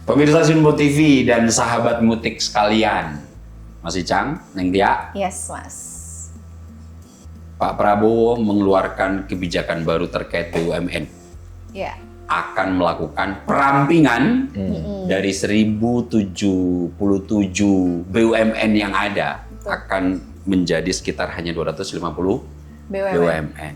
Pemirsa Sinpo TV dan sahabat mutik sekalian, Mas Icang, Neng Tia. Yes, Mas. Pak Prabowo mengeluarkan kebijakan baru terkait BUMN. Ya. Akan melakukan perampingan dari 1077 BUMN yang ada. Betul. Akan menjadi sekitar hanya 250 BUMN.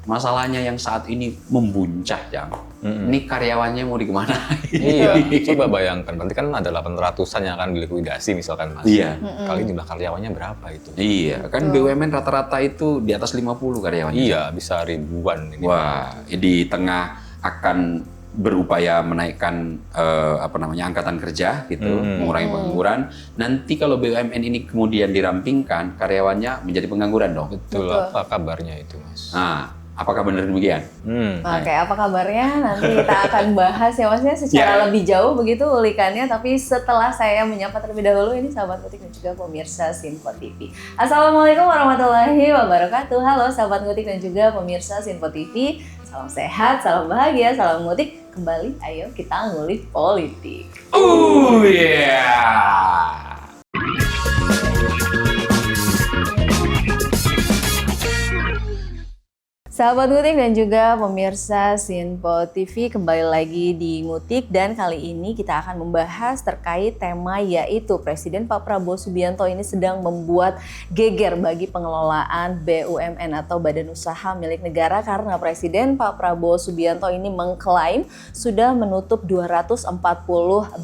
Masalahnya yang saat ini membuncah, Jang. Ini karyawannya mau dikemana? Iya, coba bayangkan, berarti kan ada 800-an yang akan dilikuidasi misalkan, Mas. Iya. Kali jumlah karyawannya berapa itu? Iya, kan BUMN rata-rata itu di atas 50 karyawannya. Iya, bisa ribuan ini. Wah, di tengah akan berupaya menaikkan angkatan kerja gitu, mengurangi pengangguran. Nanti kalau BUMN ini kemudian dirampingkan, karyawannya menjadi pengangguran dong. Betul, apa kabarnya itu, Mas? Nah, apakah benar demikian? Oke, apa kabarnya? Nanti kita akan bahas ya Masnya secara lebih jauh begitu ulikannya. Tapi setelah saya menyapa terlebih dahulu ini sahabat Ngutik dan juga pemirsa Sinpo TV. Assalamualaikum warahmatullahi wabarakatuh. Halo sahabat Ngutik dan juga pemirsa Sinpo TV. Salam sehat, salam bahagia, salam ngutik. Kembali, ayo kita ngulik politik. Yeah. Sahabat Ngutik dan juga pemirsa Sinpo TV, kembali lagi di Ngutik dan kali ini kita akan membahas terkait tema yaitu Presiden Pak Prabowo Subianto ini sedang membuat geger bagi pengelolaan BUMN atau Badan Usaha Milik Negara karena Presiden Pak Prabowo Subianto ini mengklaim sudah menutup 240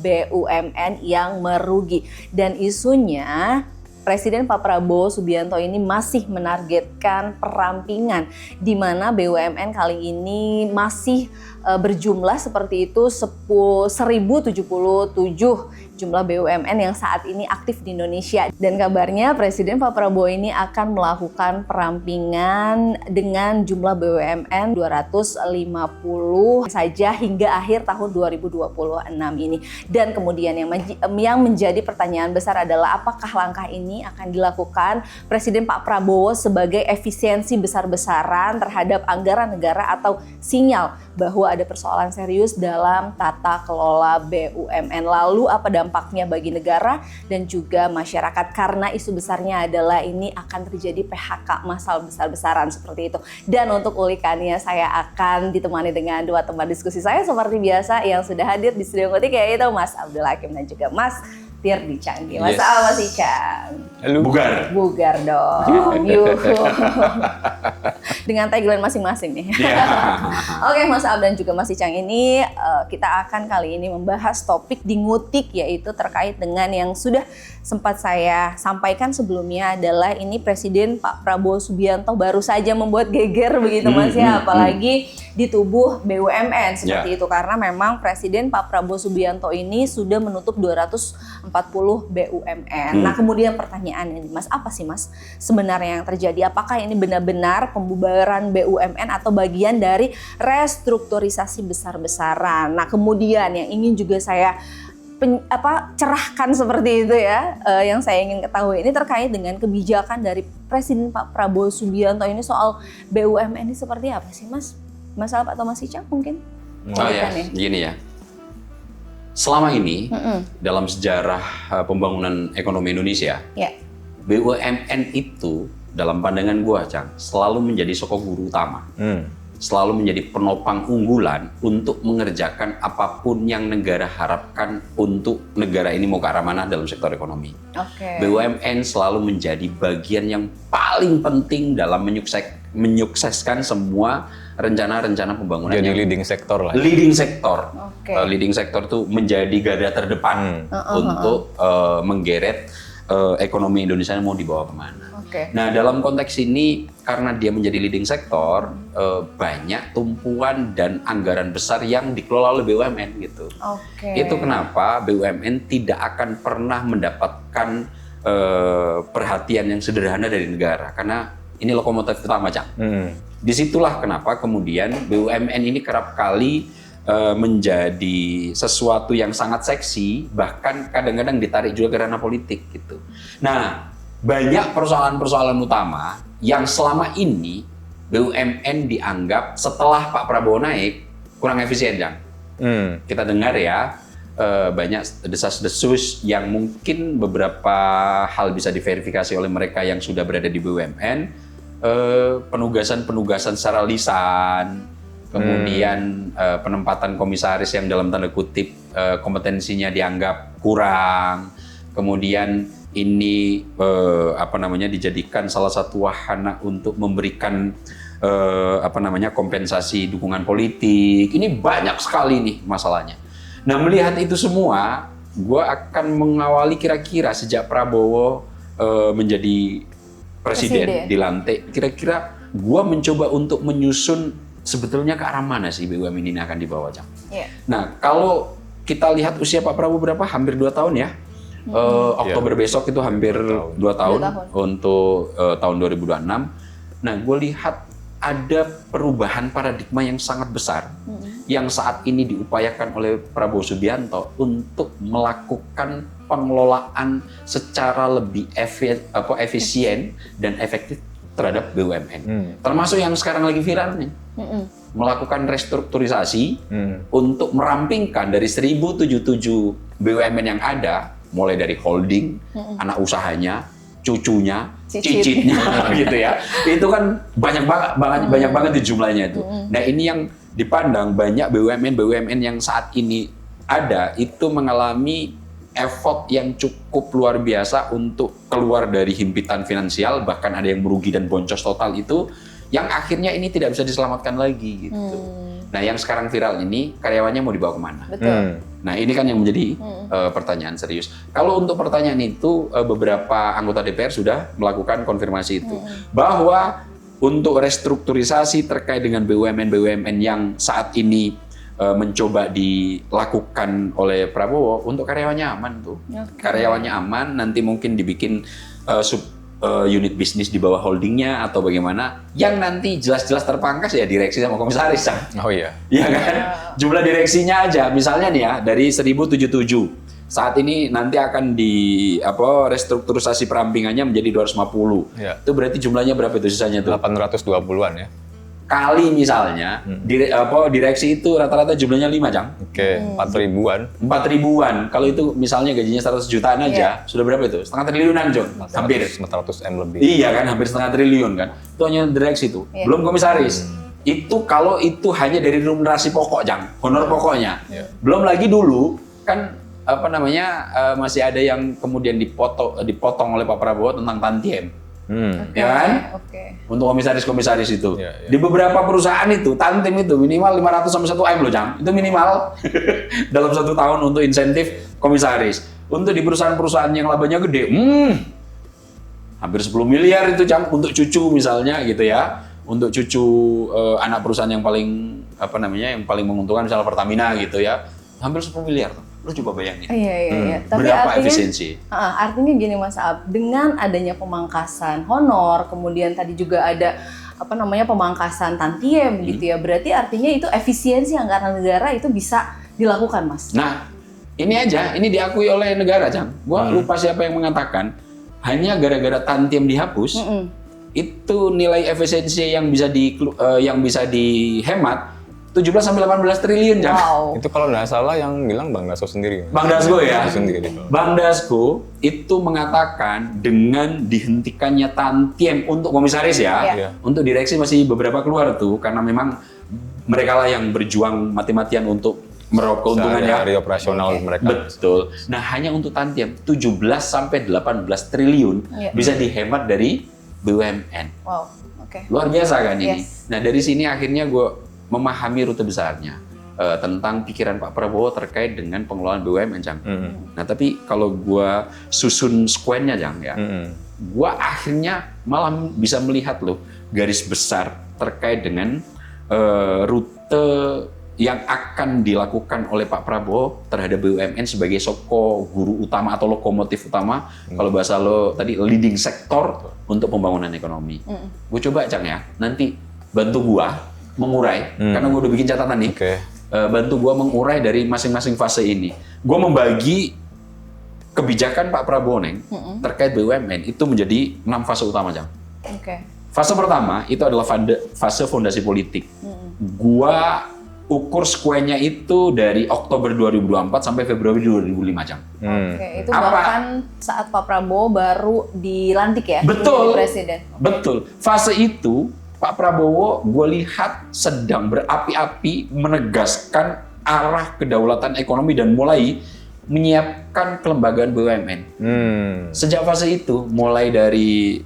BUMN yang merugi dan isunya Presiden Pak Prabowo Subianto ini masih menargetkan perampingan di mana BUMN kali ini masih berjumlah seperti itu 1077 jumlah BUMN yang saat ini aktif di Indonesia. Dan kabarnya Presiden Pak Prabowo ini akan melakukan perampingan dengan jumlah BUMN 250 saja hingga akhir tahun 2026 ini. Dan kemudian yang menjadi pertanyaan besar adalah apakah langkah ini akan dilakukan Presiden Pak Prabowo sebagai efisiensi besar-besaran terhadap anggaran negara atau sinyal bahwa ada persoalan serius dalam tata kelola BUMN. Lalu apa dampaknya bagi negara dan juga masyarakat karena isu besarnya adalah ini akan terjadi PHK massal besar-besaran seperti itu. Dan untuk ulikannya saya akan ditemani dengan dua teman diskusi saya seperti biasa yang sudah hadir di studio Ngutik yaitu Mas Abdul Hakim dan juga Mas Tirdi Canggih. Mas Mas Icang. Halo. Bugar dong. Yuk. Dengan tagline masing-masing nih. Oke, Mas Ab dan juga Mas Icang ini kita akan kali ini membahas topik di Ngutik yaitu terkait dengan yang sudah sempat saya sampaikan sebelumnya adalah ini Presiden Pak Prabowo Subianto baru saja membuat geger begitu Mas ya, apalagi di tubuh BUMN seperti itu karena memang Presiden Pak Prabowo Subianto ini sudah menutup 240 BUMN. Nah, kemudian pertanyaannya Mas, apa sih Mas sebenarnya yang terjadi? Apakah ini benar-benar pembubaran BUMN atau bagian dari restrukturisasi besar-besaran? Nah, kemudian yang ingin juga saya cerahkan seperti itu ya, yang saya ingin ketahui ini terkait dengan kebijakan dari Presiden Pak Prabowo Subianto ini soal BUMN ini seperti apa sih Mas? Mas Alp atau Mas Icang mungkin? Gini ya. Selama ini dalam sejarah pembangunan ekonomi Indonesia, BUMN itu dalam pandangan gua, Cang, selalu menjadi sosok guru utama. Selalu menjadi penopang unggulan untuk mengerjakan apapun yang negara harapkan untuk negara ini mau ke arah mana dalam sektor ekonomi. BUMN selalu menjadi bagian yang paling penting dalam menyukseskan semua rencana-rencana pembangunan. Jadi leading sektor lah. Leading sektor. Leading sektor itu menjadi garda terdepan untuk menggeret ekonomi Indonesia mau dibawa kemana. Nah, dalam konteks ini karena dia menjadi leading sektor, banyak tumpuan dan anggaran besar yang dikelola oleh BUMN gitu. Itu kenapa BUMN tidak akan pernah mendapatkan perhatian yang sederhana dari negara karena ini lokomotif utama, Cang. Disitulah kenapa kemudian BUMN ini kerap kali menjadi sesuatu yang sangat seksi, bahkan kadang-kadang ditarik juga ke ranah politik gitu. Nah, banyak persoalan-persoalan utama yang selama ini BUMN dianggap setelah Pak Prabowo naik kurang efisien, Jang. Kita dengar ya, banyak desas-desus yang mungkin beberapa hal bisa diverifikasi oleh mereka yang sudah berada di BUMN, penugasan-penugasan secara lisan, kemudian penempatan komisaris yang dalam tanda kutip kompetensinya dianggap kurang, kemudian ini dijadikan salah satu wahana untuk memberikan kompensasi dukungan politik. Ini banyak sekali nih masalahnya. Nah, melihat itu semua, gue akan mengawali kira-kira sejak Prabowo menjadi presiden dilantik, kira-kira gue mencoba untuk menyusun sebetulnya ke arah mana sih BUMN ini akan dibawa, Cang. Yeah. Nah, kalau kita lihat usia Pak Prabowo berapa? Hampir 2 tahun ya. Oktober besok itu hampir 2 tahun untuk tahun 2026. Nah, gue lihat ada perubahan paradigma yang sangat besar yang saat ini diupayakan oleh Prabowo Subianto untuk melakukan pengelolaan secara lebih efisien dan efektif terhadap BUMN. Termasuk yang sekarang lagi viral nih. Melakukan restrukturisasi untuk merampingkan dari 1077 BUMN yang ada, mulai dari holding, anak usahanya, cucunya, cicitnya gitu ya. Itu kan banyak banget di jumlahnya itu. Nah, ini yang dipandang banyak BUMN yang saat ini ada itu mengalami effort yang cukup luar biasa untuk keluar dari himpitan finansial, bahkan ada yang merugi dan boncos total itu, yang akhirnya ini tidak bisa diselamatkan lagi gitu. Nah, yang sekarang viral ini karyawannya mau dibawa kemana? Betul. Nah, ini kan yang menjadi pertanyaan serius. Kalau untuk pertanyaan itu, beberapa anggota DPR sudah melakukan konfirmasi itu. Bahwa untuk restrukturisasi terkait dengan BUMN yang saat ini mencoba dilakukan oleh Prabowo, untuk karyawannya aman tuh. Karyawannya aman, nanti mungkin dibikin unit bisnis di bawah holdingnya atau bagaimana, yang nanti jelas-jelas terpangkas ya direksi sama komisaris. Oh iya. Iya kan? Jumlah direksinya aja, misalnya nih ya, dari 1077. Saat ini nanti akan restrukturisasi perampingannya menjadi 250. Ya. Itu berarti jumlahnya berapa itu sisanya tuh? 820-an ya. Kali misalnya, direksi itu rata-rata jumlahnya 5, Cang. Oke, 4.000-an. 4.000-an. Kalau itu misalnya gajinya 100 jutaan aja, sudah berapa itu? Setengah triliunan, John. Hampir. 400 M lebih. Iya kan, hampir setengah triliun kan. Itu hanya direksi itu. Belum komisaris. Itu kalau itu hanya dari remunerasi pokok, Cang. Honor pokoknya. Belum lagi dulu, kan masih ada yang kemudian dipotong oleh Pak Prabowo tentang tantiem. Ya kan? Untuk komisaris-komisaris itu. Di beberapa perusahaan itu, tantiem itu minimal 500 sampai 1 M loh, Cang. Itu minimal dalam 1 tahun untuk insentif komisaris. Untuk di perusahaan-perusahaan yang labanya gede, hampir 10 miliar itu, Cang, untuk cucu misalnya gitu ya. Untuk cucu anak perusahaan yang paling menguntungkan, misalnya Pertamina gitu ya. Hampir 10 miliar tuh. Lu coba bayangin. Iya. Tapi berapa efisiensi? Artinya gini, Mas Ab, dengan adanya pemangkasan honor, kemudian tadi juga ada pemangkasan tantiem gitu ya. Berarti artinya itu efisiensi anggaran negara itu bisa dilakukan, Mas. Nah, ini diakui oleh negara, Cang. Gua lupa siapa yang mengatakan hanya gara-gara tantiem dihapus, itu nilai efisiensi yang bisa dihemat 17 sampai 18 triliun, Cang. Wow. Itu kalau nggak salah yang bilang Bang Dasko sendiri. Bang Dasko ya? Sendiri. Bang Dasko itu mengatakan dengan dihentikannya tantiem untuk komisaris untuk direksi masih beberapa keluar tuh, karena memang mereka lah yang berjuang mati-matian untuk meraup keuntungannya. Hari operasional mereka. Betul. Nah, hanya untuk tantiem 17 sampai 18 triliun bisa dihemat dari BUMN. Wow, luar biasa kan ini. Nah, dari sini akhirnya gue memahami rute besarnya tentang pikiran Pak Prabowo terkait dengan pengelolaan BUMN, Cang. Nah, tapi kalau gue susun square-nya, Cang, ya, gue akhirnya malah bisa melihat loh garis besar terkait dengan rute yang akan dilakukan oleh Pak Prabowo terhadap BUMN sebagai soko guru utama atau lokomotif utama, kalau bahasa lo tadi leading sektor untuk pembangunan ekonomi. Gue coba, Cang, ya, nanti bantu gue mengurai, karena gue udah bikin catatan nih. Bantu gue mengurai dari masing-masing fase ini. Gue membagi kebijakan Pak Prabowo terkait BUMN itu menjadi 6 fase utama, Cang. Fase pertama itu adalah fase fondasi politik. Gue ukur square-nya itu dari Oktober 2024 sampai Februari 2005, Cang. Oke, itu bahkan saat Pak Prabowo baru dilantik ya? Betul. Menjadi presiden. Betul. Fase itu Pak Prabowo gue lihat sedang berapi-api menegaskan arah kedaulatan ekonomi dan mulai menyiapkan kelembagaan BUMN. Sejak fase itu, mulai dari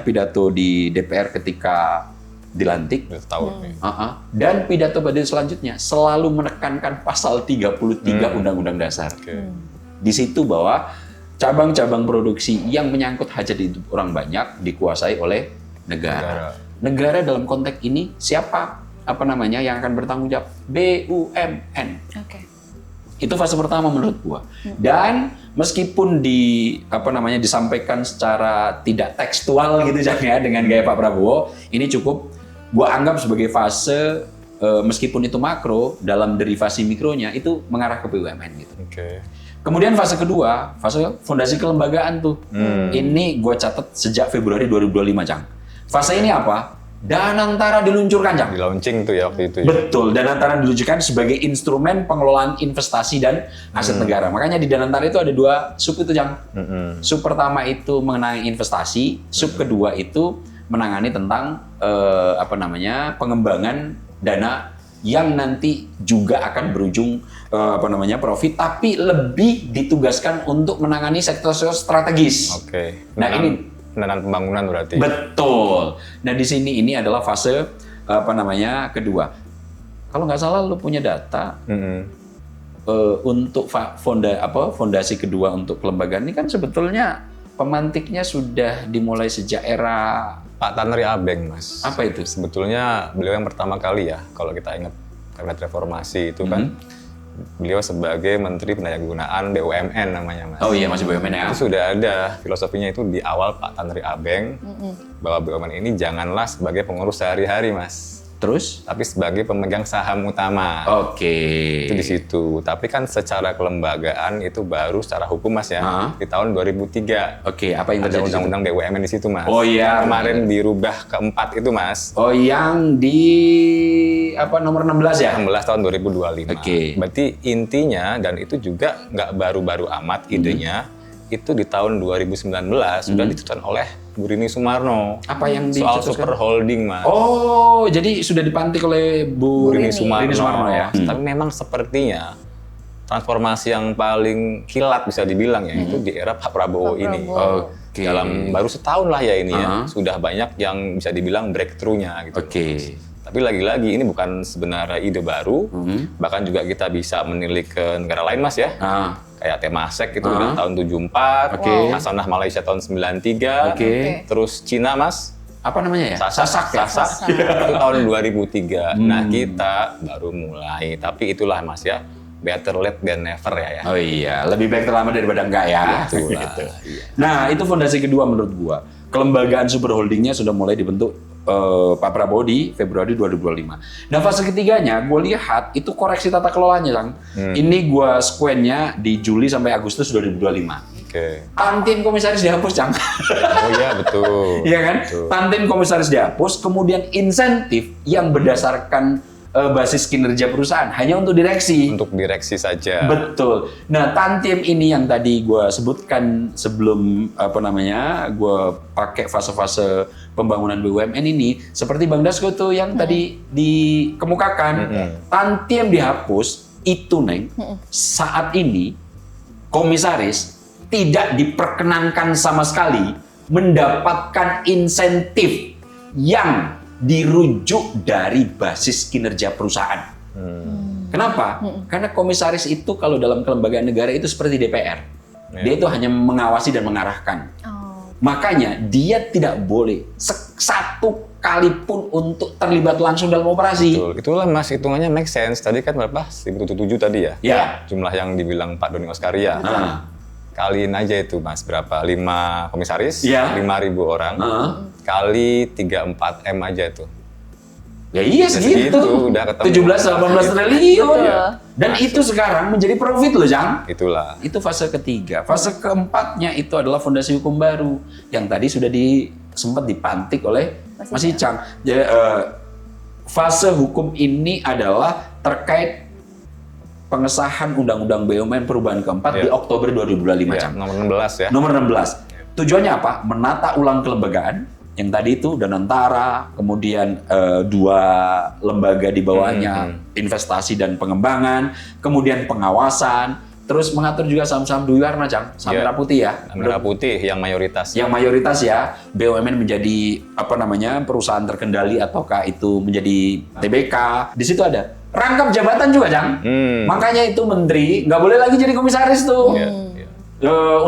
pidato di DPR ketika dilantik, dan pidato pada selanjutnya selalu menekankan pasal 33 Undang-Undang Dasar. Di situ bahwa cabang-cabang produksi yang menyangkut hajat hidup orang banyak dikuasai oleh negara. Negara dalam konteks ini siapa yang akan bertanggung jawab? BUMN. Itu fase pertama menurut gua. Dan meskipun disampaikan secara tidak tekstual gitu ya dengan gaya Pak Prabowo, ini cukup gua anggap sebagai fase meskipun itu makro, dalam derivasi mikronya itu mengarah ke BUMN gitu. Kemudian fase kedua, fase fondasi kelembagaan tuh. Ini gua catat sejak Februari 2025, Cang. Fase ini apa? Danantara diluncurkan, Cang. Di launching tuh ya waktu itu. Betul, Danantara diluncurkan sebagai instrumen pengelolaan investasi dan aset negara. Makanya di Danantara itu ada 2 sub itu, Cang. Sub pertama itu mengenai investasi, sub kedua itu menangani tentang pengembangan dana yang nanti juga akan berujung profit, tapi lebih ditugaskan untuk menangani sektor-sektor strategis. Nah, ini pendanaan pembangunan berarti. Betul. Nah, di sini ini adalah fase kedua. Kalau nggak salah lu punya data untuk fondasi kedua untuk kelembagaan ini kan sebetulnya pemantiknya sudah dimulai sejak era Pak Tanri Abeng, Mas. Apa itu? Sebetulnya beliau yang pertama kali ya, kalau kita ingat kabinet reformasi itu kan, beliau sebagai Menteri Pendayagunaan BUMN namanya, Mas. Oh iya, masih BUMN ya. Itu sudah ada filosofinya itu di awal Pak Tanri Abeng, bahwa BUMN ini janganlah sebagai pengurus sehari-hari, Mas. Terus? Tapi sebagai pemegang saham utama. Itu di situ. Tapi kan secara kelembagaan itu baru secara hukum, Mas ya, di tahun 2003. Apa yang terjadi? Ada undang-undang BUMN di situ, Mas. Oh iya. Kemarin dirubah keempat itu, Mas. Oh, yang di nomor 16 ya? 16 tahun 2025. Berarti intinya, dan itu juga nggak baru-baru amat idenya, itu di tahun 2019 sudah dicetuskan oleh Bu Rini Sumarno. Apa yang soal super holding, Mas. Oh, jadi sudah dipantik oleh Bu Rini Sumarno ya. Tapi memang sepertinya transformasi yang paling kilat bisa dibilang ya itu di era Pak Prabowo ini. Dalam baru setahun lah ya ini ya, sudah banyak yang bisa dibilang breakthrough-nya gitu. Tapi lagi-lagi ini bukan sebenarnya ide baru, bahkan juga kita bisa menilik ke negara lain, Mas ya. Kayak Temasek itu udah tahun 74, Hasanah Malaysia tahun 93, terus Cina, Mas. Apa namanya ya? Sasak itu tahun 2003. Nah, kita baru mulai, tapi itulah, Mas ya. Better late than never ya. Oh iya, lebih baik terlambat daripada enggak ya. Itulah. Gitu. Nah, itu fondasi kedua menurut gua. Kelembagaan super holdingnya sudah mulai dibentuk Pak Prabowo di Februari 2025. Nah, fase ketiganya gue lihat itu koreksi tata kelolanya, Cang. Ini gue square-nya di Juli sampai Agustus 2025. Kantin komisaris dihapus, Cang. Oh iya, betul. Iya kan? Betul. Kantin komisaris dihapus, kemudian insentif yang berdasarkan basis kinerja perusahaan hanya untuk direksi. Untuk direksi saja. Betul. Nah, tantiem ini yang tadi gue sebutkan sebelum gue pakai fase-fase pembangunan BUMN ini, seperti Bang Dasko tuh yang tadi dikemukakan, tantiem dihapus itu, Neng. Saat ini komisaris tidak diperkenankan sama sekali mendapatkan insentif yang dirujuk dari basis kinerja perusahaan. Kenapa? Karena komisaris itu kalau dalam kelembagaan negara itu seperti DPR. Dia itu hanya mengawasi dan mengarahkan. Makanya dia tidak boleh satu kali pun untuk terlibat langsung dalam operasi. Betul. Itulah, Mas, hitungannya make sense. Tadi kan berapa? 1.077 tadi ya? Ya. Jumlah yang dibilang Pak Doni Oskaria. Kaliin aja itu, Mas, berapa? 5 komisaris, 5.000 orang, kali 3-4 M aja itu. Ya iya segitu. Udah ketemu. 17-18 triliun. Dan itu sekarang menjadi profit loh, Jang. Itulah. Itu fase ketiga. Fase keempatnya itu adalah fondasi hukum baru yang tadi sudah sempat dipantik oleh Mas Icang. fase hukum ini adalah terkait pengesahan Undang-Undang BUMN perubahan keempat di Oktober 2025. Nomor 16 ya. Nomor 16. Tujuannya apa? Menata ulang kelembagaan yang tadi itu Danantara, kemudian 2 lembaga di bawahnya, investasi dan pengembangan, kemudian pengawasan, terus mengatur juga saham-saham dua warna, Cang, saham merah putih ya. Merah putih yang mayoritas. Yang mayoritas ya, BUMN menjadi perusahaan terkendali ataukah itu menjadi TBK. Di situ ada rangkap jabatan juga, Cang. Makanya itu menteri nggak boleh lagi jadi komisaris tuh.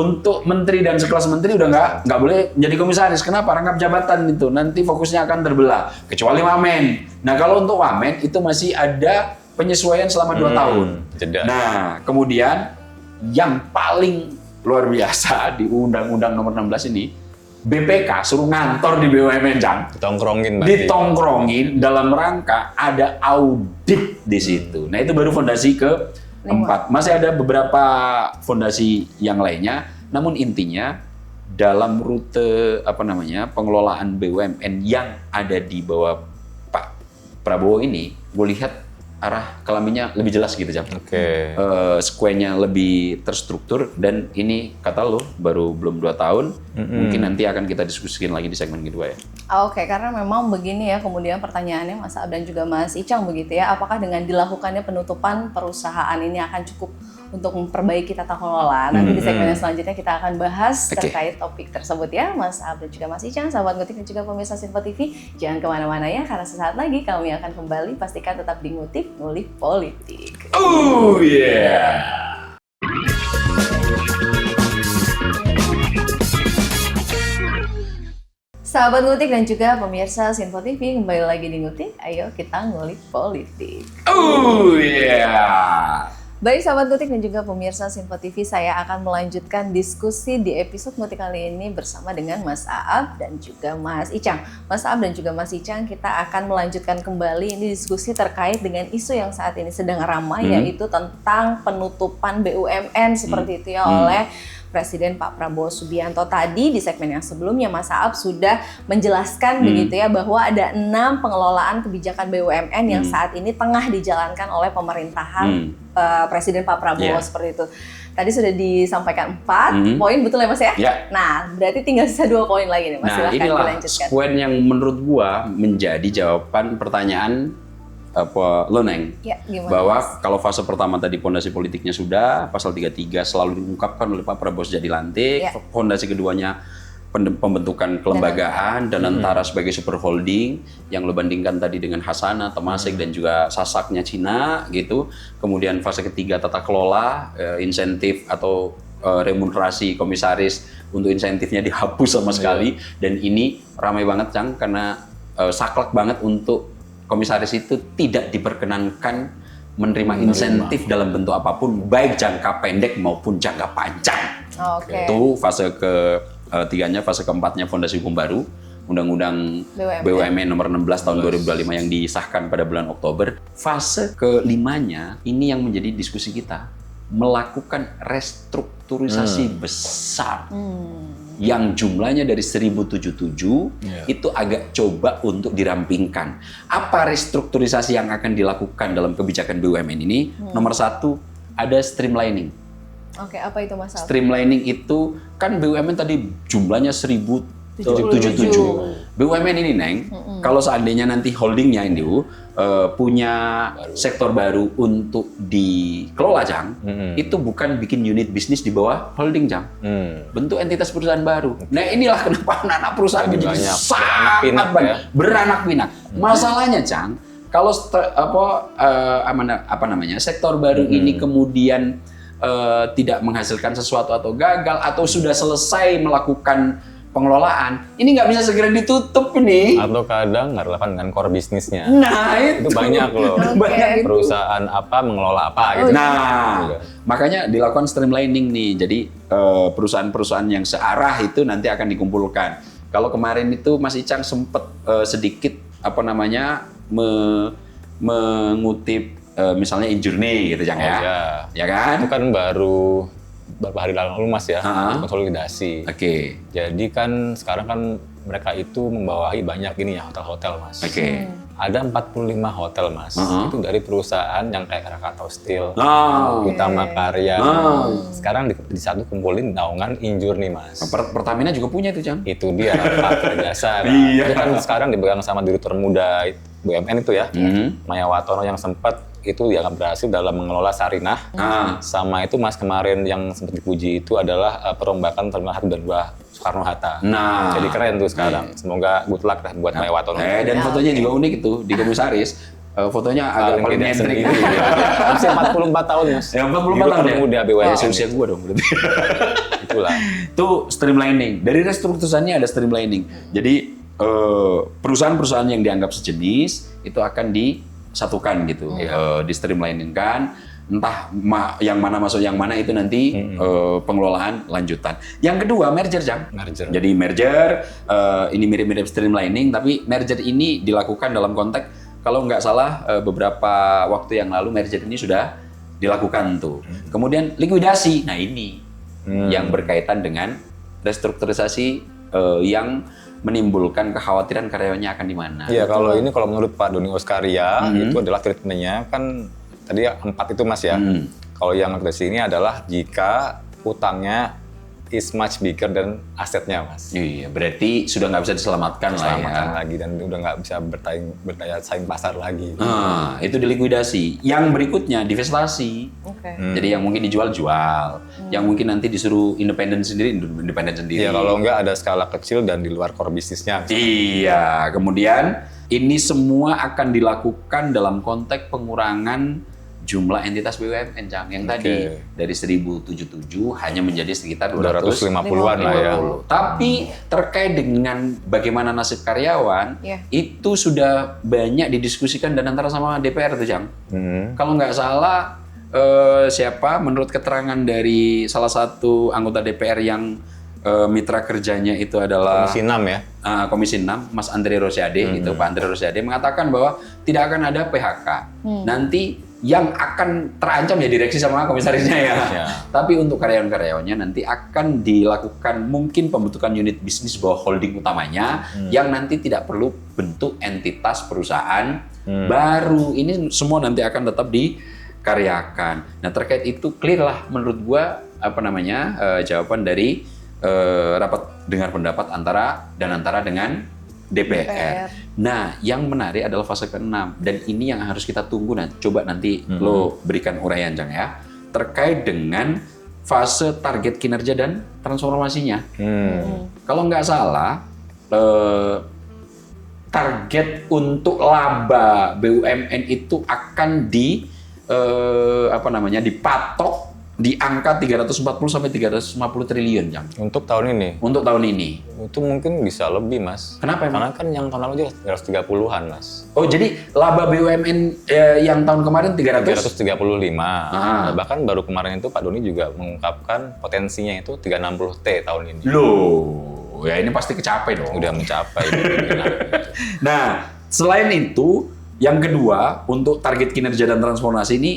Untuk menteri dan sekelas menteri udah nggak boleh jadi komisaris. Kenapa? Rangkap jabatan itu nanti fokusnya akan terbelah. Kecuali wamen. Nah kalau untuk wamen itu masih ada penyesuaian selama 2 tahun. Jeda. Nah kemudian yang paling luar biasa di Undang-Undang Nomor 16 ini, BPK suruh ngantor di BUMN, Cang. Ditongkrongin berarti. Ditongkrongin dalam rangka ada audit di situ. Nah itu baru fondasi ke-4. Masih ada beberapa fondasi yang lainnya. Namun intinya dalam rute pengelolaan BUMN yang ada di bawah Pak Prabowo ini, gue lihat arah kelaminnya lebih jelas gitu, Jam. Square-nya lebih terstruktur dan ini kata lo baru belum 2 tahun. Mungkin nanti akan kita diskusikan lagi di segmen kedua ya. Oke, karena memang begini ya, kemudian pertanyaannya Mas Ab dan juga Mas Icang begitu ya, apakah dengan dilakukannya penutupan perusahaan ini akan cukup untuk memperbaiki tata kelola? Nanti di segmen selanjutnya kita akan bahas terkait topik tersebut ya, Mas Ab dan juga Mas Icang, sahabat Ngutik dan juga pemirsa Sinpo TV. Jangan kemana-mana ya, karena sesaat lagi kami akan kembali, pastikan tetap di Ngutik, Ngulik Politik. Oh yeah! Sahabat Ngutik dan juga pemirsa Sinpo TV, kembali lagi di Ngutik, ayo kita ngulik politik. Oh yeah! Baik sahabat Ngutik dan juga pemirsa Sinpo TV, saya akan melanjutkan diskusi di episode Ngutik kali ini bersama dengan Mas Aab dan juga Mas Icang. Mas Aab dan juga Mas Icang, kita akan melanjutkan kembali ini diskusi terkait dengan isu yang saat ini sedang ramai, yaitu tentang penutupan BUMN seperti itu ya oleh Presiden Pak Prabowo Subianto. Tadi di segmen yang sebelumnya Mas Aab sudah menjelaskan begitu ya, bahwa ada 6 pengelolaan kebijakan BUMN yang saat ini tengah dijalankan oleh pemerintahan Presiden Pak Prabowo seperti itu. Tadi sudah disampaikan 4 poin, betul ya Mas ya? Nah, berarti tinggal sisa 2 poin lagi nih Mas, silahkan dilanjutkan. Nah, poin yang menurut gua menjadi jawaban pertanyaan lo Neng, bahwa kalau fase pertama tadi fondasi politiknya sudah, pasal 33 selalu diungkapkan oleh Pak Prabowo sejak dilantik, fondasi keduanya pembentukan kelembagaan dan antara sebagai super holding yang lo bandingkan tadi dengan Hasana, Temasek dan juga Sasaknya Cina gitu. Kemudian fase ketiga tata kelola, insentif atau remunerasi komisaris untuk insentifnya dihapus sama sekali, dan ini ramai banget Cang karena saklek banget untuk komisaris itu tidak diperkenankan menerima insentif dalam bentuk apapun, baik jangka pendek maupun jangka panjang. Itu fase ketiganya, fase keempatnya fondasi hukum baru, Undang-Undang BUMN nomor 16 tahun 2025 yang disahkan pada bulan Oktober. Fase kelimanya ini yang menjadi diskusi kita, melakukan restrukturisasi besar. Yang jumlahnya dari 1077 itu agak coba untuk dirampingkan. Apa restrukturisasi yang akan dilakukan dalam kebijakan BUMN ini? Nomor 1, ada streamlining. Oke, apa itu Mas? Streamlining itu kan BUMN tadi jumlahnya 1077. BUMN ini Neng, kalau seandainya nanti holdingnya ini punya sektor baru untuk dikelola Jang, itu bukan bikin unit bisnis di bawah holding Jang, bentuk entitas perusahaan baru. Nah inilah kenapa anak perusahaan menjadi sangat banyak, beranak pinak. Masalahnya Jang, kalau sektor baru ini kemudian tidak menghasilkan sesuatu atau gagal atau sudah selesai melakukan pengelolaan, ini nggak bisa segera ditutup ini. Atau kadang nggak relevan dengan core bisnisnya. Nah itu banyak loh. Banyak perusahaan apa mengelola apa gitu. Nah makanya dilakukan streamlining nih. Jadi perusahaan-perusahaan yang searah itu nanti akan dikumpulkan. Kalau kemarin itu Mas Icang sempat sedikit mengutip misalnya Injourney gitu Jang ya kan? Itu kan baru beberapa hari lalu Mas ya, konsolidasi. Jadi kan sekarang kan mereka itu membawahi banyak ini ya hotel-hotel Mas. Ada 45 hotel Mas, itu dari perusahaan yang kayak Krakatau Steel, Utama Karya. Sekarang di satu kumpulin naungan Injur nih Mas. Pertamina juga punya itu, Cang. Itu dia, Pak Jasa. Itu kan sekarang dipegang sama direktur muda BUMN itu ya, Maya Watono yang sempat itu yang berhasil dalam mengelola Sarinah. Sama itu Mas kemarin yang sempat dipuji itu adalah perombakan Terminal 1 dan 2 Soekarno-Hatta. Jadi keren tuh sekarang. Semoga good luck lah buat Maya Watono. Dan fotonya juga unik itu di Komisaris. Fotonya agak paling nyentrik gitu. Usia 44 tahun Mas. Ya 44 tahun ya? Muda BUMN. Usia gua dong berarti. Itulah. Itu streamlining. Dari restrukturisasinya ada streamlining. Jadi perusahaan-perusahaan yang dianggap sejenis itu akan disatukan gitu, di streamlining kan. Entah yang mana masuk yang mana itu nanti pengelolaan lanjutan. Yang kedua merger, Jang. Jadi merger ini mirip-mirip streamlining, tapi merger ini dilakukan dalam konteks kalau nggak salah beberapa waktu yang lalu merger ini sudah dilakukan tuh. Kemudian likuidasi. Nah ini yang berkaitan dengan restrukturisasi yang menimbulkan kekhawatiran karyawannya akan di mana. Iya, kalau menurut Pak Doni Oskaria itu adalah treatmentnya kan tadi 4 itu Mas ya. Kalau yang dari sini adalah jika utangnya is much bigger dan asetnya Mas. Iya, berarti sudah nggak bisa diselamatkan lagi dan udah nggak bisa berdaya saing pasar lagi. Itu dilikuidasi. Yang berikutnya divestasi. Jadi yang mungkin dijual-jual, yang mungkin nanti disuruh independen sendiri. Iya, kalau nggak ada skala kecil dan di luar core bisnisnya. Iya, kemudian ini semua akan dilakukan dalam konteks pengurangan jumlah entitas BUMN, Cang, yang tadi dari 1077 hanya menjadi sekitar 250-an lah ya. Tapi terkait dengan bagaimana nasib karyawan, itu sudah banyak didiskusikan dan antara sama DPR tuh, Cang. Kalau nggak salah, menurut keterangan dari salah satu anggota DPR yang mitra kerjanya itu adalah Komisi 6 ya? Komisi 6, Mas Andre Rosiade, gitu, Pak Andre Rosiade mengatakan bahwa tidak akan ada PHK. Nanti yang akan terancam ya direksi sama komisarisnya ya. Tapi untuk karyawan-karyawannya nanti akan dilakukan mungkin pembentukan unit bisnis bawah holding utamanya yang nanti tidak perlu bentuk entitas perusahaan baru. Ini semua nanti akan tetap dikaryakan. Nah terkait itu clear lah menurut gua jawaban dari rapat dengar pendapat antara dengan DPR. Nah, yang menarik adalah fase ke-6 dan ini yang harus kita tunggu. Nah, coba nanti lo berikan uraian, Jang ya, terkait dengan fase target kinerja dan transformasinya. Kalau nggak salah, target untuk laba BUMN itu akan dipatok di angka 340 sampai 350 triliun, Jang. Untuk tahun ini? Untuk tahun ini. Itu mungkin bisa lebih, Mas. Kenapa emang? Karena kan yang tahun lalu juga 330-an, Mas. Oh, jadi laba BUMN yang tahun kemarin 335. Nah, bahkan baru kemarin itu Pak Doni juga mengungkapkan potensinya itu 360T tahun ini. Loh, ya ini pasti kecapai dong. Udah mencapai. Nah, selain itu, yang kedua, untuk target kinerja dan transformasi ini,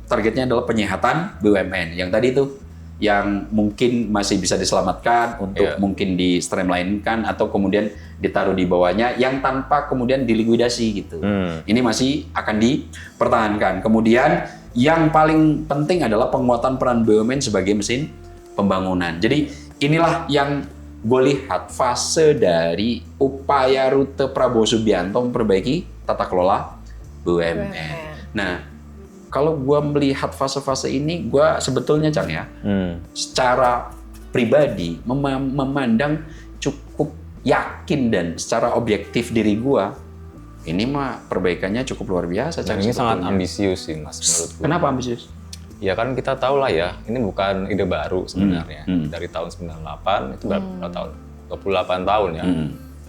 targetnya adalah penyehatan BUMN. Yang tadi itu yang mungkin masih bisa diselamatkan untuk mungkin di streamline-kan atau kemudian ditaruh di bawahnya yang tanpa kemudian dilikuidasi gitu. Ini masih akan dipertahankan. Kemudian yang paling penting adalah penguatan peran BUMN sebagai mesin pembangunan. Jadi inilah yang gue lihat fase dari upaya rute Prabowo Subianto memperbaiki tata kelola BUMN. Nah, kalau gue melihat fase-fase ini, gue sebetulnya, Cang ya, secara pribadi memandang cukup yakin dan secara objektif diri gue, ini mah perbaikannya cukup luar biasa, Cang. Ini sangat ambisius sih, Mas, menurut gue. Kenapa ambisius? Ya kan kita tahu lah ya, ini bukan ide baru sebenarnya. Dari tahun 98, itu berapa tahun? 28 tahun ya.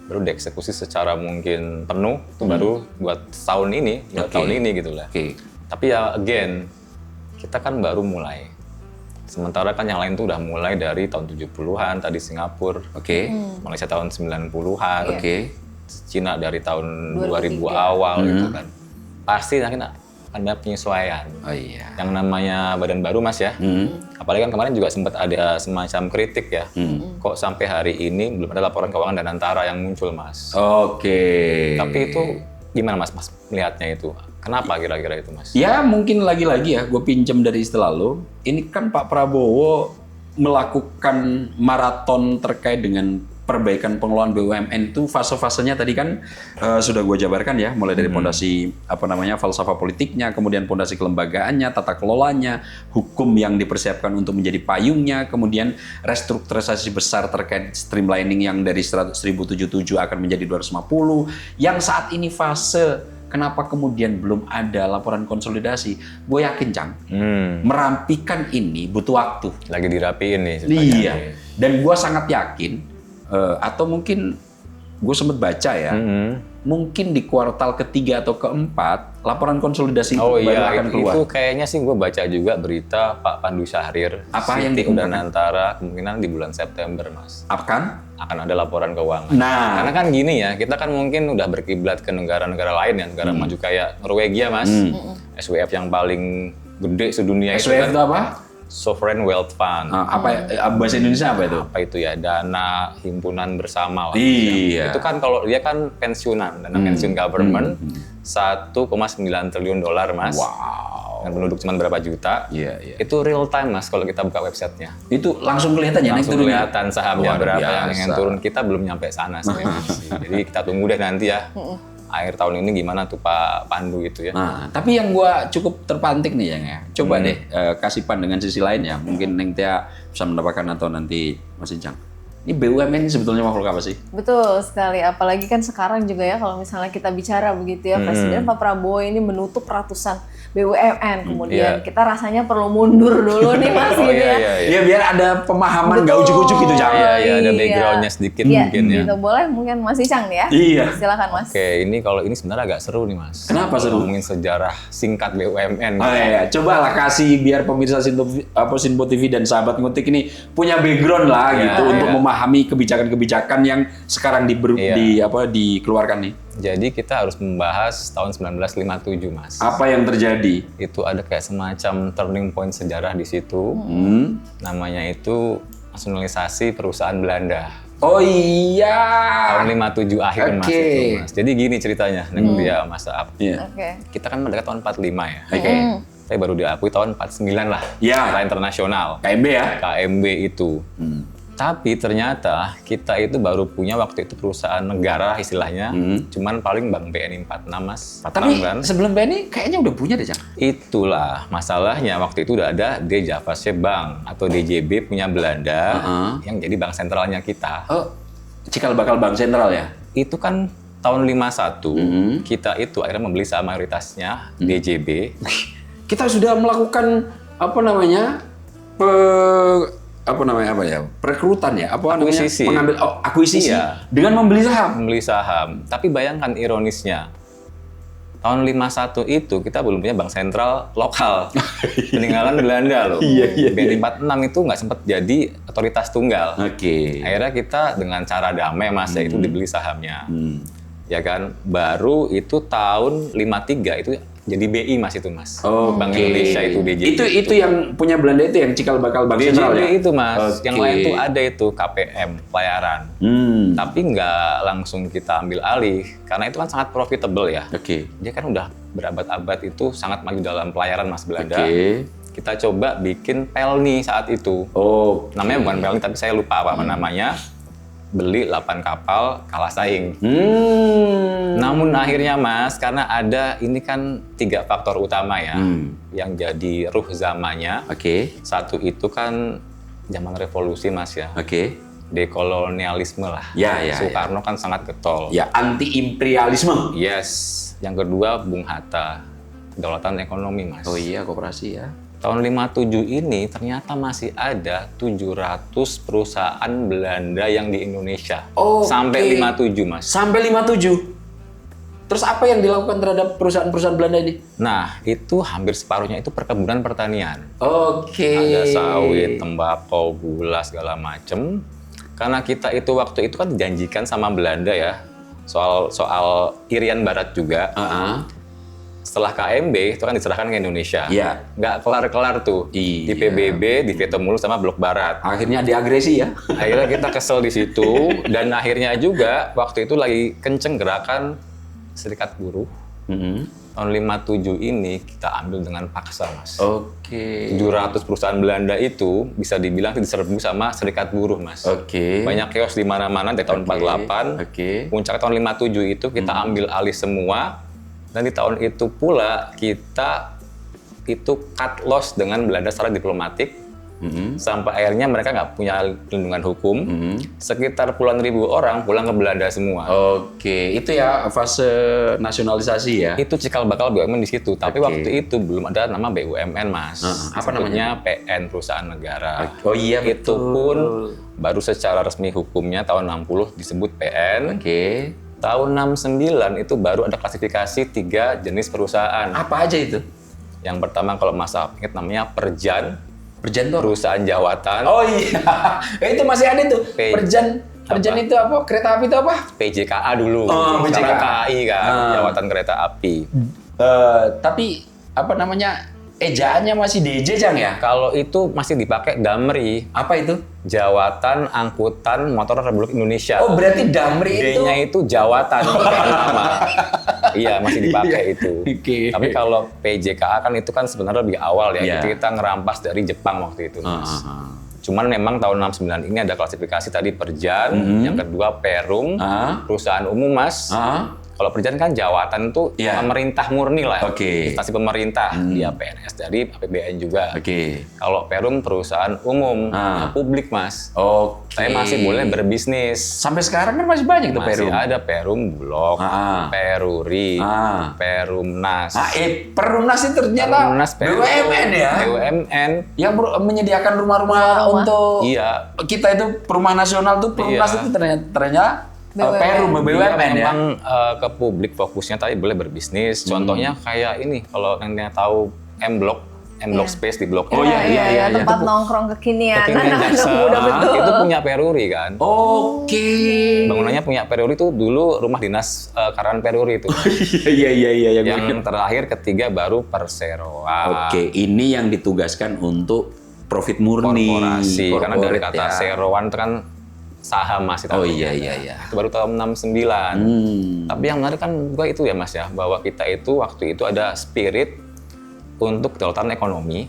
Baru dieksekusi secara mungkin penuh, itu baru buat tahun ini, tahun ini gitu lah. Tapi ya again, kita kan baru mulai. Sementara kan yang lain tuh udah mulai dari tahun 70-an, tadi Singapura, Malaysia tahun 90-an, Cina dari tahun 2000 awal gitu kan. Pasti akan banyak penyesuaian. Oh iya. Yang namanya badan baru Mas ya. Apalagi kan kemarin juga sempat ada semacam kritik ya. Kok sampai hari ini belum ada laporan keuangan dan antara yang muncul Mas. Oke. Tapi itu gimana Mas melihatnya itu? Kenapa kira-kira itu Mas? Ya mungkin lagi-lagi ya, gue pinjam dari istilah lo. Ini kan Pak Prabowo melakukan maraton terkait dengan perbaikan pengelolaan BUMN itu fase-fasenya tadi kan sudah gue jabarkan ya, mulai dari pondasi falsafah politiknya, kemudian pondasi kelembagaannya, tata kelolanya, hukum yang dipersiapkan untuk menjadi payungnya, kemudian restrukturisasi besar terkait streamlining yang dari 1077 akan menjadi 250, yang saat ini fase kenapa kemudian belum ada laporan konsolidasi? Gue yakin, Cang, merampikan ini butuh waktu. Lagi dirapiin nih. Iya. Dan gue sangat yakin, atau mungkin gue sempat baca ya, mungkin di kuartal ketiga atau keempat laporan konsolidasi baru akan keluar. Itu kayaknya sih gue baca juga berita Pak Pandu Syahrir. Apa yang dikemukakan? Dan antara kemungkinan di bulan September, Mas. Akan ada laporan keuangan. Nah, karena kan gini ya, kita kan mungkin udah berkiblat ke negara-negara lain ya, negara maju kayak Norwegia, Mas. SWF yang paling gede sedunia SWF itu apa? Sovereign Wealth Fund. Bahasa Indonesia apa itu? Apa itu ya? Dana himpunan bersama lah. Iya. Itu kan kalau dia kan pensiunan, dana pensiun government 1,9 triliun dolar, Mas. Wow. Dan penduduk cuma berapa juta. Iya. Itu real time, Mas, kalau kita buka websitenya. Itu langsung kelihatan ya, langsung kelihatan sahamnya luar berapa biasa. yang turun. Kita belum nyampe sana sebenarnya. Jadi kita tunggu deh nanti ya. Akhir tahun ini gimana tuh Pak Pandu itu ya. Nah, tapi yang gua cukup terpantik nih ya. Coba deh kasih pandangan sisi lain ya. Mungkin Neng Tia bisa mendapatkan atau nanti Mas Incang. Ini BUMN ini sebetulnya makhluk apa sih? Betul sekali, apalagi kan sekarang juga ya kalau misalnya kita bicara begitu ya, Presiden Pak Prabowo ini menutup ratusan BUMN, kemudian kita rasanya perlu mundur dulu nih Mas gitu ya. Iya, biar ada pemahaman gak ujuk-ujuk gitu, Cang. Iya, ada backgroundnya sedikit mungkin ya. Gitu. Boleh mungkin Mas Icang nih ya? Iya. Silakan Mas. Oke, ini sebenarnya agak seru nih Mas. Kenapa seru? Ngomongin sejarah singkat BUMN. Oh iya, coba lah kasih biar pemirsa Sinpo TV dan sahabat ngutik ini punya background lah gitu untuk memahami kebijakan-kebijakan yang sekarang dikeluarkan nih. Jadi kita harus membahas tahun 1957, Mas. Apa yang terjadi? Itu ada kayak semacam turning point sejarah di situ. Namanya itu nasionalisasi perusahaan Belanda. Oh iya. Tahun 57 akhir Mas itu, Mas. Jadi gini ceritanya, dia Mas Aap. Kita kan mendekat tahun 45 ya. Tapi baru diakui tahun 49 lah. Iya. Secara internasional. KMB ya? KMB itu. Tapi ternyata kita itu baru punya waktu itu perusahaan negara istilahnya, cuman paling Bank BNI 46, Mas. 46 tapi kan? sebelum BNI kayaknya udah punya deh, Cang. Itulah masalahnya, waktu itu udah ada DJavasche Bank atau DJB punya Belanda yang jadi bank sentralnya kita. Oh, cikal bakal bank sentral ya? Itu kan tahun 51, kita itu akhirnya membeli saham mayoritasnya DJB. Kita sudah melakukan perekrutan ya, akuisisi. Akuisisi dengan membeli saham. Tapi bayangkan ironisnya, tahun 51 itu kita belum punya bank sentral lokal, peninggalan Belanda loh. BNI 46 itu nggak sempat jadi otoritas tunggal. Akhirnya kita dengan cara damai Mas itu dibeli sahamnya, ya kan. Baru itu tahun 53 itu jadi BI Mas itu Mas. Bank Indonesia itu DJB. Itu yang punya Belanda itu yang cikal bakal bank sentral ya? itu Mas. Yang lain tuh ada itu KPM, pelayaran. Tapi nggak langsung kita ambil alih karena itu kan sangat profitable ya. Dia kan udah berabad-abad itu sangat maju dalam pelayaran Mas Belanda. Kita coba bikin Pelni saat itu. Namanya bukan Pelni tapi saya lupa apa namanya. Beli 8 kapal, kalah saing. Namun akhirnya Mas, karena ada ini kan 3 faktor utama ya, yang jadi ruh zamannya. Satu itu kan zaman revolusi Mas ya. Dekolonialisme lah. Soekarno kan sangat getol. Ya, anti-imperialisme. Yes. Yang kedua Bung Hatta, kedaulatan ekonomi Mas. Oh iya, koperasi ya. Tahun 57 ini ternyata masih ada 700 perusahaan Belanda yang di Indonesia. Sampai 57, Mas. Sampai 57? Terus apa yang dilakukan terhadap perusahaan-perusahaan Belanda ini? Nah, itu hampir separuhnya itu perkebunan pertanian. Ada sawit, tembakau, gula, segala macem. Karena kita itu waktu itu kan dijanjikan sama Belanda ya, soal Irian Barat juga. setelah KMB itu kan diserahkan ke Indonesia. Iya. Nggak kelar-kelar tuh. Di PBB, diveto mulu sama Blok Barat. Akhirnya diagresi ya. Akhirnya kita kesel di situ dan akhirnya juga waktu itu lagi kenceng gerakan Serikat Buruh. Tahun 57 ini kita ambil dengan paksa, Mas. Oke. 700 perusahaan Belanda itu bisa dibilang diserbu sama Serikat Buruh, Mas. Oke. Banyak kios di mana-mana dari tahun 48. Oke. Puncak tahun 57 itu kita ambil alih semua. Dan di tahun itu pula kita itu cut loss dengan Belanda secara diplomatik. Sampai akhirnya mereka nggak punya perlindungan hukum. Sekitar puluhan ribu orang pulang ke Belanda semua. Oke, itu ya fase nasionalisasi ya? Itu cikal bakal BUMN di situ. Tapi waktu itu belum ada nama BUMN, Mas. Apa namanya? PN, Perusahaan Negara. Oh iya, Itu betul. pun baru secara resmi hukumnya tahun 60 disebut PN. Oke. Tahun 69 itu baru ada klasifikasi 3 jenis perusahaan. Apa aja itu? Yang pertama kalau Mas ingat namanya Perjan, Perjan tuh? perusahaan jawatan. Oh iya, itu masih ada tuh. Perjan Apa? itu apa? Kereta api itu apa? PJKA dulu. Oh, Sekarang PJKA. KAI kan, jawatan kereta api. Tapi apa namanya? Ejaannya masih DJ, Jang ya? Kalau itu masih dipakai Damri, Apa itu? Jawatan Angkutan Motor Republik Indonesia. Oh, berarti Damri itu. D-nya itu jawatan, bukan nama. Iya, masih dipakai itu. Oke. Tapi kalau PJKA kan itu kan sebenarnya lebih awal ya. Iya. Jadi kita ngerampas dari Jepang waktu itu, Mas. Cuman memang tahun 69 ini ada klasifikasi tadi Perjan, yang kedua Perum, perusahaan umum, Mas. Kalau Perjan kan jawatan tuh Iya. pemerintah murni lah. Oke. Instansi pemerintah, dia PNS dari APBN juga. Oke. Kalau Perum perusahaan umum, publik, Mas. Oke. Saya masih boleh berbisnis. Sampai sekarang kan masih banyak tuh Masih Perum. ada Perum Blok, Peruri, Perumnas. Perumnas itu ternyata Perumnas, BUMN ya? BUMN. Yang menyediakan rumah-rumah untuk Iya. kita itu perumahan nasional tuh Perumnas Iya. itu ternyata Perum, Dia BUMN ya? memang ke publik fokusnya tadi boleh berbisnis. Contohnya kayak ini, kalau yang tahu M Block Space di Blok. Oh iya. Tempat nongkrong kekinian, Kekinian anak-anak Jaksel. muda betul. Itu punya Peruri kan. Oke. Bangunannya punya Peruri itu dulu rumah dinas Karan Peruri itu. Iya. Yang terakhir ketiga baru Perseroan. Oke, ini yang ditugaskan untuk profit murni. Korporasi. Karena dari corporate kata ya. seroan itu kan saham, Mas. Oh iya. Itu baru tahun 69. Tapi yang menarik kan juga itu ya, Mas ya, bahwa kita itu waktu itu ada spirit untuk kedaulatan ekonomi.